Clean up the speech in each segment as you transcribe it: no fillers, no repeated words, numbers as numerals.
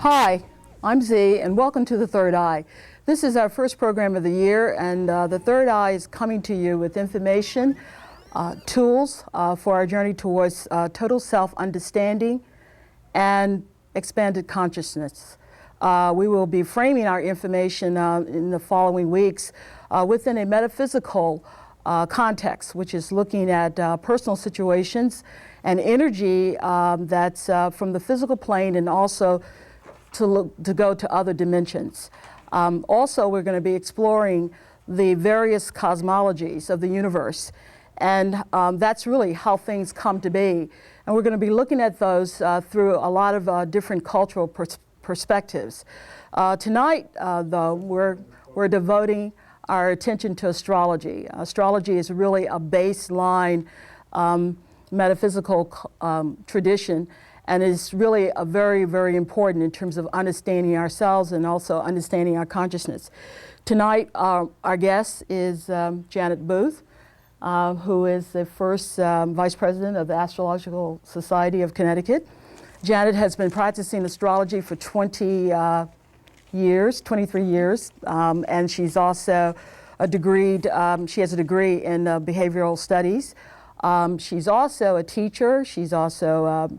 Hi, I'm Z, and welcome to The Third Eye. This is our first program of the year, and The Third Eye is coming to you with information, tools for our journey towards total self-understanding and expanded consciousness. We will be framing our information in the following weeks within a metaphysical context, which is looking at personal situations and energy that's from the physical plane and also to go to other dimensions. Also, we're going to be exploring the various cosmologies of the universe, and that's really how things come to be. And we're going to be looking at those through a lot of different cultural perspectives. Tonight, though, we're devoting our attention to astrology. Astrology is really a baseline metaphysical tradition, and is really a very, very important in terms of understanding ourselves and also understanding our consciousness. Tonight, our guest is Janet Booth, who is the first Vice President of the Astrological Society of Connecticut. Janet has been practicing astrology for 23 years, and she's also a degreed, she has a degree in behavioral studies. She's also a teacher. She's also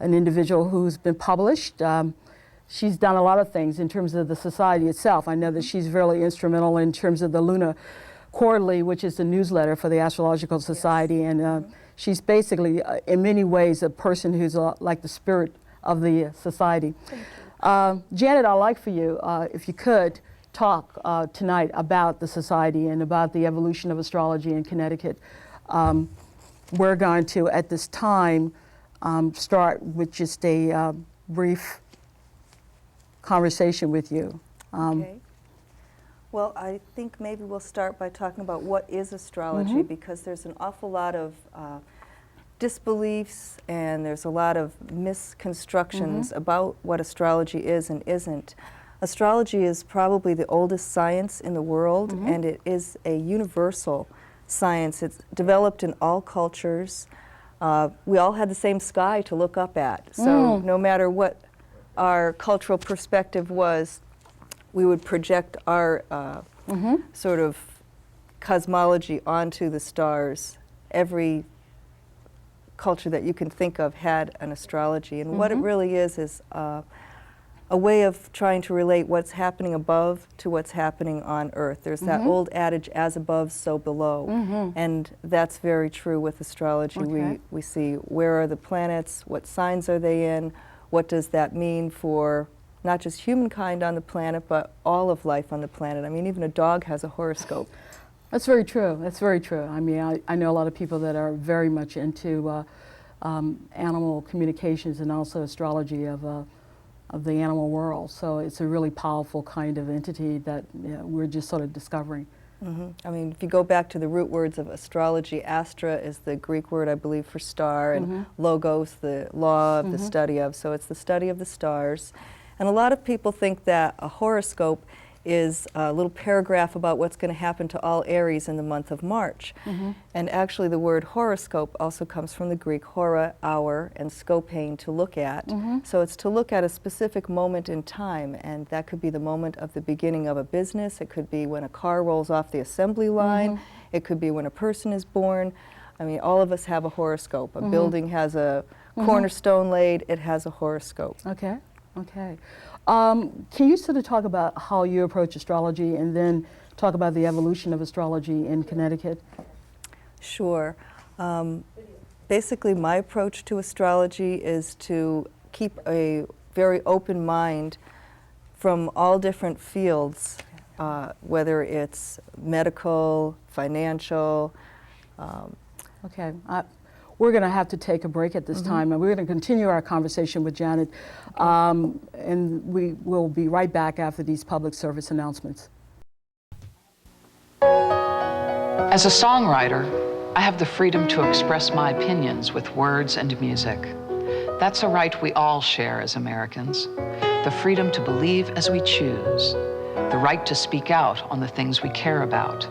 an individual who's been published. She's done a lot of things in terms of the society itself. I know that she's really instrumental in terms of the Luna Quarterly, which is the newsletter for the Astrological Society, and she's basically, in many ways, a person who's like the spirit of the society. Janet, I'd like for you, if you could, talk tonight about the society and about the evolution of astrology in Connecticut. We're going to, at this time, start with just a brief conversation with you. Okay. Well, I think maybe we'll start by talking about what is astrology, because there's an awful lot of disbeliefs and there's a lot of misconstructions about what astrology is and isn't. Astrology is probably the oldest science in the world, and it is a universal science. It's developed in all cultures. We all had the same sky to look up at, so no matter what our cultural perspective was, we would project our sort of cosmology onto the stars. Every culture that you can think of had an astrology, and what it really is a way of trying to relate what's happening above to what's happening on Earth. There's that old adage, as above, so below, and that's very true with astrology. We see where are the planets, what signs are they in, what does that mean for not just humankind on the planet, but all of life on the planet. I mean, even a dog has a horoscope. That's very true. That's very true. I mean, I know a lot of people that are very much into animal communications and also astrology of the animal world. So it's a really powerful kind of entity that we're just sort of discovering. I mean, if you go back to the root words of astrology, astra is the Greek word, I believe, for star, and logos, the law of the study of. So it's the study of the stars. And a lot of people think that a horoscope is a little paragraph about what's going to happen to all Aries in the month of March. And actually the word horoscope also comes from the Greek hora, hour, and scopein, to look at. So it's to look at a specific moment in time, and that could be the moment of the beginning of a business, it could be when a car rolls off the assembly line, it could be when a person is born. I mean, all of us have a horoscope. A building has a cornerstone laid, it has a horoscope. Okay, okay. Can you sort of talk about how you approach astrology and then talk about the evolution of astrology in Connecticut? Sure. Basically, my approach to astrology is to keep a very open mind from all different fields, whether it's medical, financial. Okay. We're going to have to take a break at this time, and we're going to continue our conversation with Janet, and we will be right back after these public service announcements. As a songwriter, I have the freedom to express my opinions with words and music. That's a right we all share as Americans. The freedom to believe as we choose. The right to speak out on the things we care about,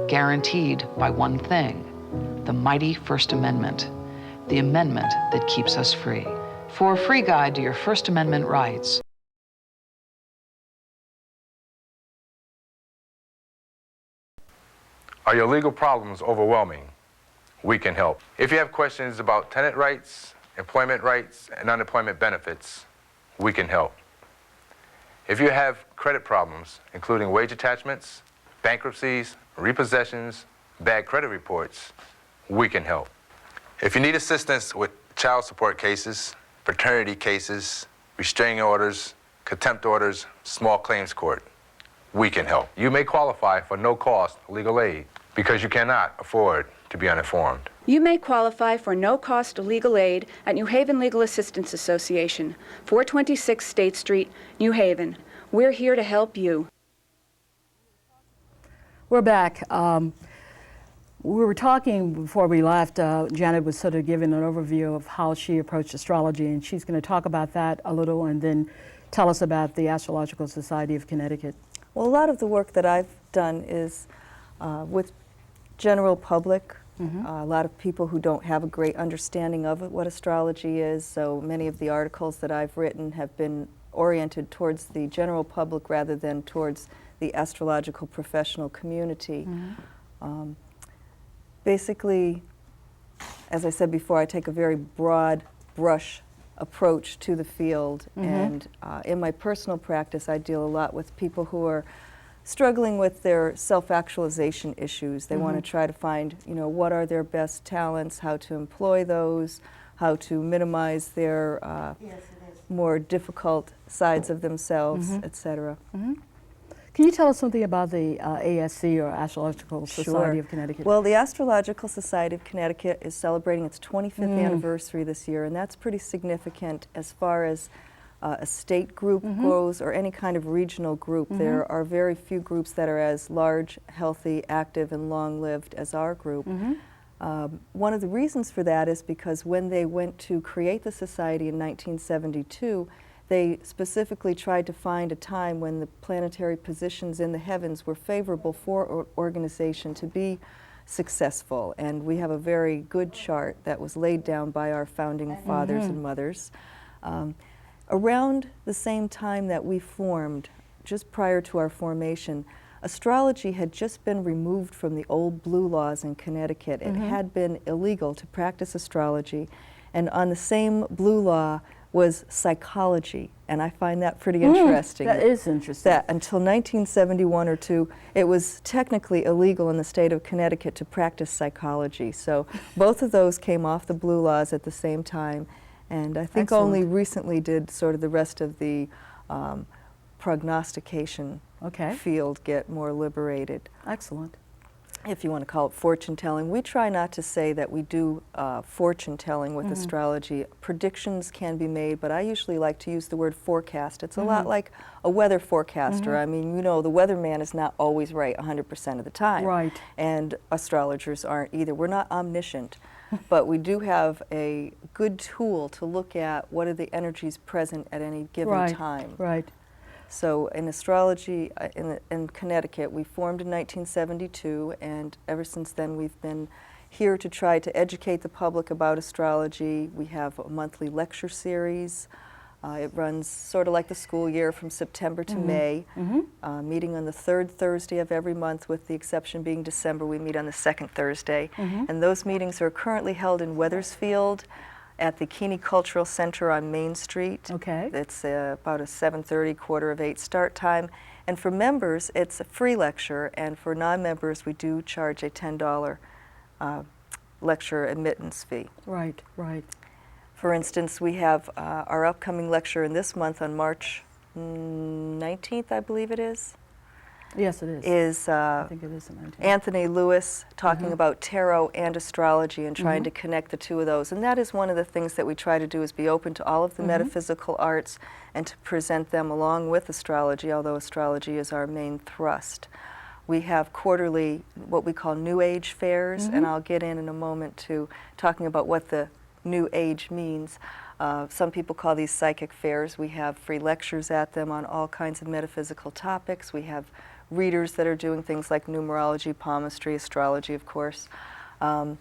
guaranteed by one thing, the mighty First Amendment. The amendment that keeps us free. For a free guide to your First Amendment rights, Are your legal problems overwhelming? We can help. If you have questions about tenant rights, employment rights, and unemployment benefits, we can help. If you have credit problems, including wage attachments, bankruptcies, repossessions, bad credit reports, we can help. If you need assistance with child support cases, paternity cases, restraining orders, contempt orders, small claims court, we can help. You may qualify for no-cost legal aid because you cannot afford to be uninformed. You may qualify for no-cost legal aid at New Haven Legal Assistance Association, 426 State Street, New Haven. We're here to help you. We're back. We were talking before we left. Janet was sort of giving an overview of how she approached astrology, and she's going to talk about that a little and then tell us about the Astrological Society of Connecticut. Well, a lot of the work that I've done is with general public, a lot of people who don't have a great understanding of what astrology is, so many of the articles that I've written have been oriented towards the general public rather than towards the astrological professional community. Basically, as I said before, I take a very broad brush approach to the field, and in my personal practice I deal a lot with people who are struggling with their self-actualization issues. They want to try to find, what are their best talents, how to employ those, how to minimize their more difficult sides of themselves, etc. Can you tell us something about the ASC, or Astrological Society of Connecticut? Well, the Astrological Society of Connecticut is celebrating its 25th anniversary this year, and that's pretty significant as far as a state group goes, or any kind of regional group. There are very few groups that are as large, healthy, active, and long-lived as our group. One of the reasons for that is because when they went to create the society in 1972, they specifically tried to find a time when the planetary positions in the heavens were favorable for organization to be successful. And we have a very good chart that was laid down by our founding fathers and mothers. Around the same time that we formed, just prior to our formation, astrology had just been removed from the old blue laws in Connecticut. It had been illegal to practice astrology, and on the same blue law was psychology, and I find that pretty interesting. That is interesting. That until 1971 or two, it was technically illegal in the state of Connecticut to practice psychology. So both of those came off the blue laws at the same time, and I think only recently did sort of the rest of the prognostication field get more liberated. Excellent. If you want to call it fortune telling. We try not to say that we do fortune telling with astrology. Predictions can be made, but I usually like to use the word forecast. It's a lot like a weather forecaster. I mean, the weatherman is not always right 100% of the time. Right. And astrologers aren't either. We're not omniscient, but we do have a good tool to look at what are the energies present at any given time. Right. So in astrology in Connecticut, we formed in 1972, and ever since then we've been here to try to educate the public about astrology. We have a monthly lecture series. It runs sort of like the school year from September to May, meeting on the third Thursday of every month, with the exception being December. We meet on the second Thursday. And those meetings are currently held in Wethersfield at the Keeney Cultural Center on Main Street. It's about a 7:30, 7:45 start time. And for members, it's a free lecture, and for non-members, we do charge a $10 lecture admittance fee. Right, right. For instance, we have our upcoming lecture in this month on March 19th, I believe it is. Yes, it is. I think it is the 19th. Anthony Lewis talking about tarot and astrology and trying to connect the two of those. And that is one of the things that we try to do, is be open to all of the metaphysical arts and to present them along with astrology, although astrology is our main thrust. We have quarterly what we call New Age fairs, and I'll get in a moment to talking about what the New Age means. Some people call these psychic fairs. We have free lectures at them on all kinds of metaphysical topics. We have readers that are doing things like numerology, palmistry, astrology, of course. And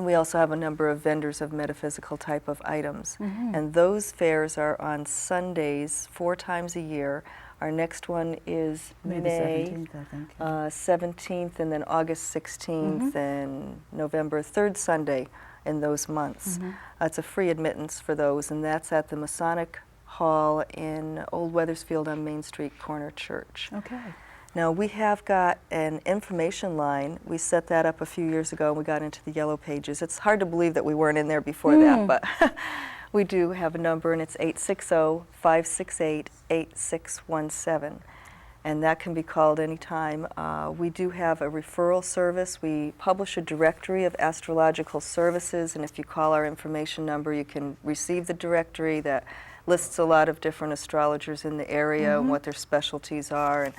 we also have a number of vendors of metaphysical type of items. And those fairs are on Sundays 4 times a year. Our next one is May May the 17th, I think. 17th, and then August 16th, and November 3rd Sunday in those months. It's a free admittance for those, and that's at the Masonic Hall in Old Weathersfield on Main Street, Corner Church. Okay. Now, we have got an information line. We set that up a few years ago, and we got into the Yellow Pages. It's hard to believe that we weren't in there before that, but we do have a number, and it's 860-568-8617. And that can be called anytime. We do have a referral service. We publish a directory of astrological services, and if you call our information number, you can receive the directory that lists a lot of different astrologers in the area and what their specialties are, and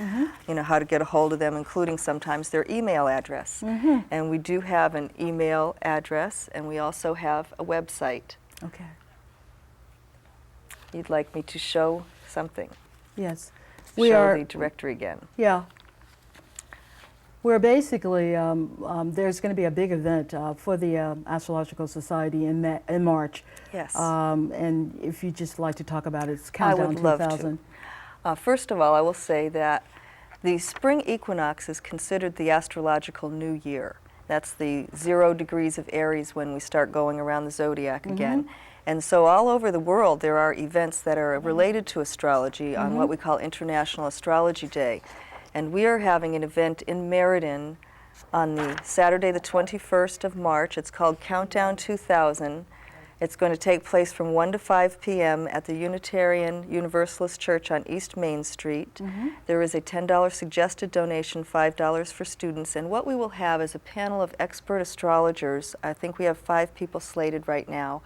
you know, how to get a hold of them, including sometimes their email address. And we do have an email address, and we also have a website. Okay. You'd like me to show something? Yes. Show the directory again. Yeah. We're basically, there's going to be a big event for the Astrological Society in March. Yes. And if you'd just like to talk about it, it's I Countdown would love 2000. to. First of all, I will say that the spring equinox is considered the astrological new year. That's the 0 degrees of Aries when we start going around the zodiac again. And so all over the world there are events that are related to astrology on what we call International Astrology Day. And we are having an event in Meriden on the Saturday the 21st of March. It's called Countdown 2000. It's going to take place from 1 to 5 p.m. at the Unitarian Universalist Church on East Main Street. There is a $10 suggested donation, $5 for students, and what we will have is a panel of expert astrologers. I think we have 5 people slated right now,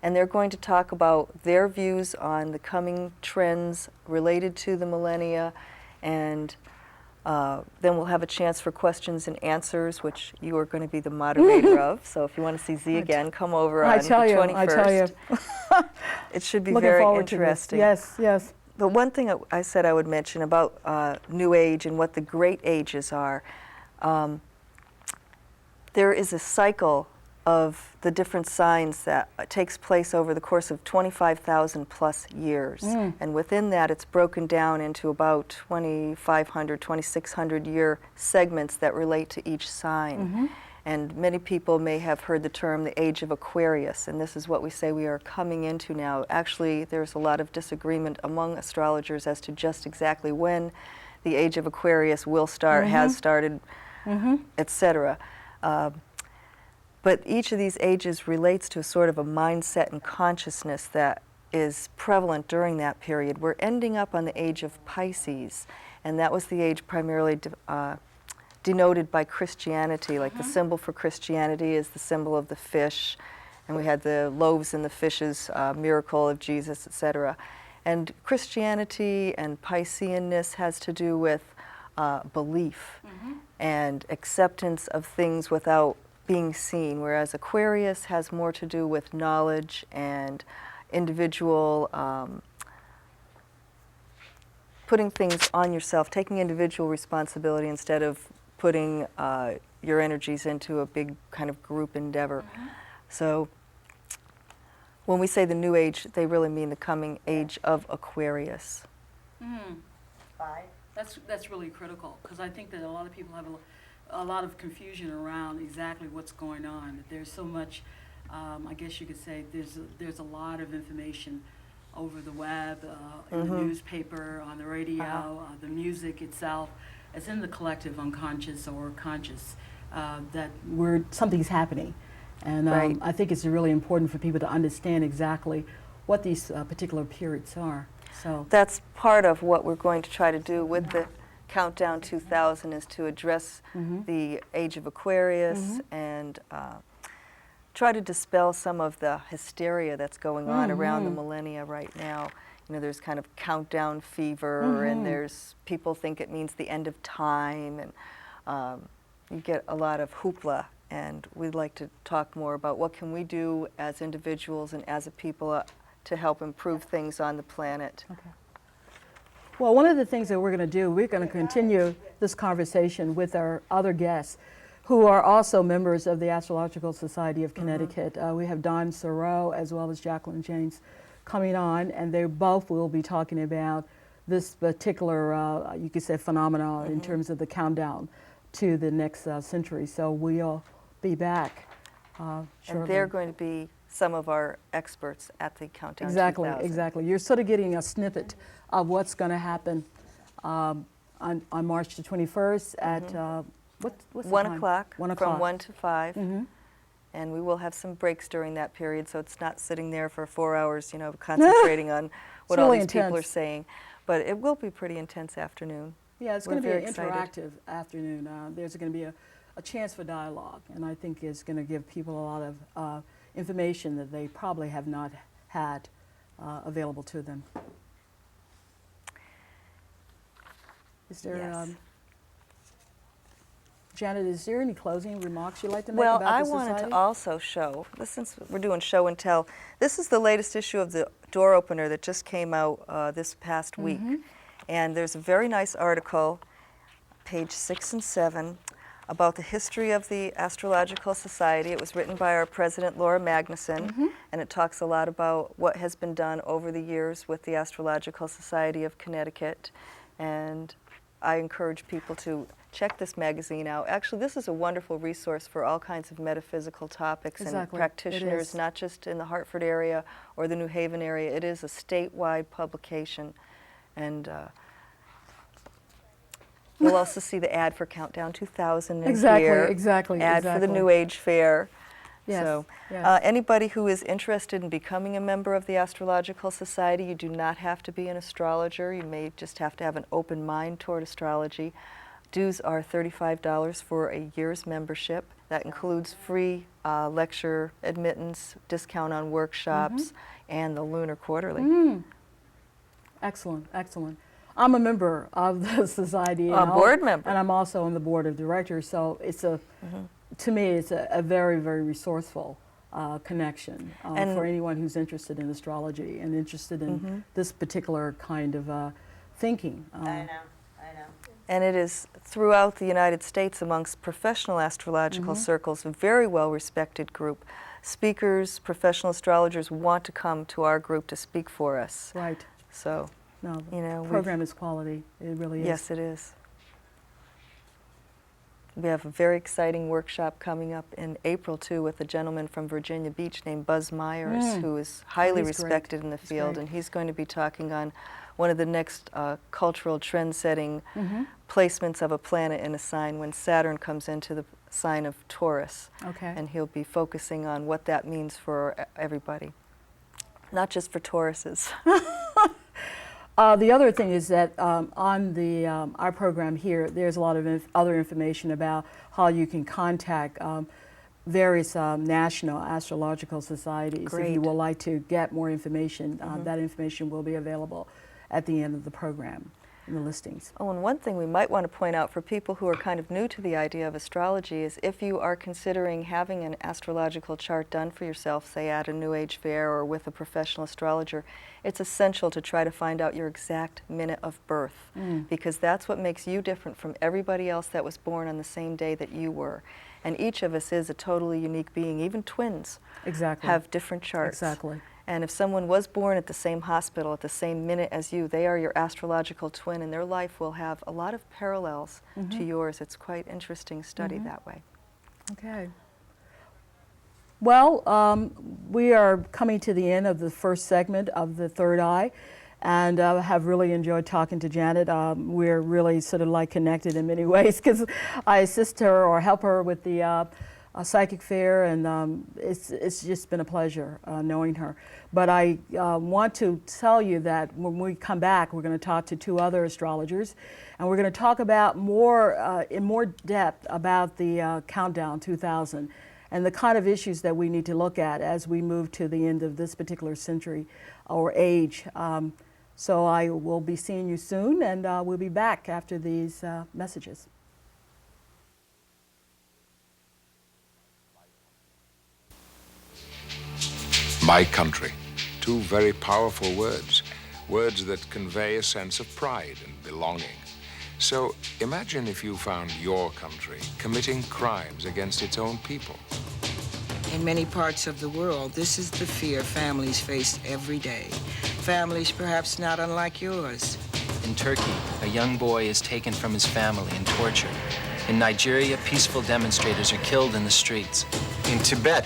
and they're going to talk about their views on the coming trends related to the millennia, and then we'll have a chance for questions and answers, which you are going to be the moderator of. So if you want to see Z again, come over on the 21st. I tell you. It should be Looking very forward to this. interesting. Yes, yes. But one thing I said I would mention about New Age and what the great ages are, there is a cycle of the different signs that takes place over the course of 25,000 plus years. And within that, it's broken down into about 2,500, 2,600 year segments that relate to each sign. And many people may have heard the term the age of Aquarius, and this is what we say we are coming into now. Actually, there's a lot of disagreement among astrologers as to just exactly when the age of Aquarius will start, has started, etc. But each of these ages relates to a sort of a mindset and consciousness that is prevalent during that period. We're ending up on the age of Pisces, and that was the age primarily denoted by Christianity. Like the symbol for Christianity is the symbol of the fish, and we had the loaves and the fishes, miracle of Jesus, etc. And Christianity and Pisceanness has to do with belief and acceptance of things without being seen, whereas Aquarius has more to do with knowledge and individual putting things on yourself, taking individual responsibility instead of putting your energies into a big kind of group endeavor. So when we say the new age, they really mean the coming age of Aquarius. That's really critical, because I think that a lot of people have a lot of confusion around exactly what's going on. That there's so much, I guess you could say, there's a lot of information over the web, in the newspaper, on the radio, the music itself. It's in the collective unconscious or conscious that something's happening. And I think it's really important for people to understand exactly what these particular periods are. So that's part of what we're going to try to do with the Countdown 2000, is to address the age of Aquarius and try to dispel some of the hysteria that's going on around the millennia right now. You know, there's kind of countdown fever, and there's people think it means the end of time, and you get a lot of hoopla. And we'd like to talk more about what can we do as individuals and as a people to help improve things on the planet. okay. Well, one of the things that we're going to do, we're going to continue this conversation with our other guests who are also members of the Astrological Society of Connecticut. We have Don Serow as well as Jacqueline James coming on, and they both will be talking about this particular, you could say, phenomena in terms of the countdown to the next century. So we'll be back shortly. And they're going to be some of our experts at the Countdown Exactly, 2000. exactly. You're sort of getting a snippet of what's going to happen on March the 21st at, what's the 1 time? o'clock, 1 from o'clock. 1 to 5. And we will have some breaks during that period, so it's not sitting there for 4 hours, you know, concentrating on what all really these people are intense. saying. But it will be pretty intense afternoon. Yeah, it's We're going to be an very excited. interactive afternoon. There's going to be a chance for dialogue, and I think it's going to give people a lot of information that they probably have not had available to them. Is there, Yes. Janet, is there any closing remarks you'd like to make Well, about I the wanted society? to also show, since we're doing show and tell, this is the latest issue of the Door Opener that just came out this past week. And there's a very nice article, page 6 and 7, about the history of the Astrological Society. It was written by our president, Laura Magnuson, and it talks a lot about what has been done over the years with the Astrological Society of Connecticut. And I encourage people to check this magazine out. Actually, this is a wonderful resource for all kinds of metaphysical topics and Exactly. It practitioners, is. not just in the Hartford area or the New Haven area. It is a statewide publication. And you'll also see the ad for Countdown 2000 in Exactly, here. exactly, Ad for the exactly. New Age Fair. Yes, So yes. anybody who is interested in becoming a member of the Astrological Society, you do not have to be an astrologer. You may just have to have an open mind toward astrology. Dues are $35 for a year's membership. That includes free lecture admittance, discount on workshops, and the Lunar Quarterly. Excellent, excellent. I'm a member of the society. A board member. And I'm also on the board of directors, so it's a, to me, it's a very, very resourceful connection And- for anyone who's interested in astrology and interested in this particular kind of thinking. I know. And it is throughout the United States amongst professional astrological circles, a very well-respected group. Speakers, professional astrologers want to come to our group to speak for us. Right. So, No, the you know, program is quality. It really is. yes, it is. We have a very exciting workshop coming up in April, too, with a gentleman from Virginia Beach named Buzz Myers, who is highly he's great. respected in the He's field, great. and he's going to be talking on one of the next cultural trend-setting placements of a planet in a sign when Saturn comes into the sign of Taurus. Okay. And he'll be focusing on what that means for everybody, not just for Tauruses. The other thing is that on the our program here, there's a lot of other information about how you can contact various national astrological societies. If Great. you would like to get more information, that information will be available at the end of the program in the listings. Oh, and one thing we might want to point out for people who are kind of new to the idea of astrology is if you are considering having an astrological chart done for yourself, say at a New Age fair or with a professional astrologer, it's essential to try to find out your exact minute of birth because that's what makes you different from everybody else that was born on the same day that you were. And each of us is a totally unique being. Even twins Exactly. have different charts. Exactly. And if someone was born at the same hospital at the same minute as you, they are your astrological twin, and their life will have a lot of parallels to yours. It's quite interesting study that way. Okay. Well, we are coming to the end of the first segment of the Third Eye, and have really enjoyed talking to Janet. We're really sort of like connected in many ways because I assist her or help her with the psychic fair, and it's just been a pleasure knowing her. But I want to tell you that when we come back, we're going to talk to two other astrologers, and we're going to talk about in more depth about the Countdown 2000 and the kind of issues that we need to look at as we move to the end of this particular century or age. So I will be seeing you soon, and we'll be back after these messages. My country. Two very powerful words. Words that convey a sense of pride and belonging. So imagine if you found your country committing crimes against its own people. In many parts of the world, this is the fear families face every day. Families perhaps not unlike yours. In Turkey, a young boy is taken from his family and tortured. In Nigeria, peaceful demonstrators are killed in the streets. In Tibet,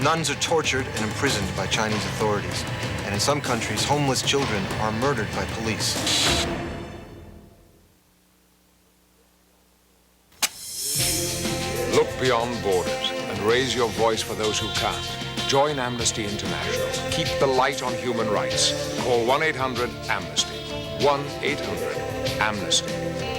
nuns are tortured and imprisoned by Chinese authorities. And in some countries, homeless children are murdered by police. Look beyond borders and raise your voice for those who can't. Join Amnesty International. Keep the light on human rights. Call 1-800-AMNESTY. 1-800-AMNESTY.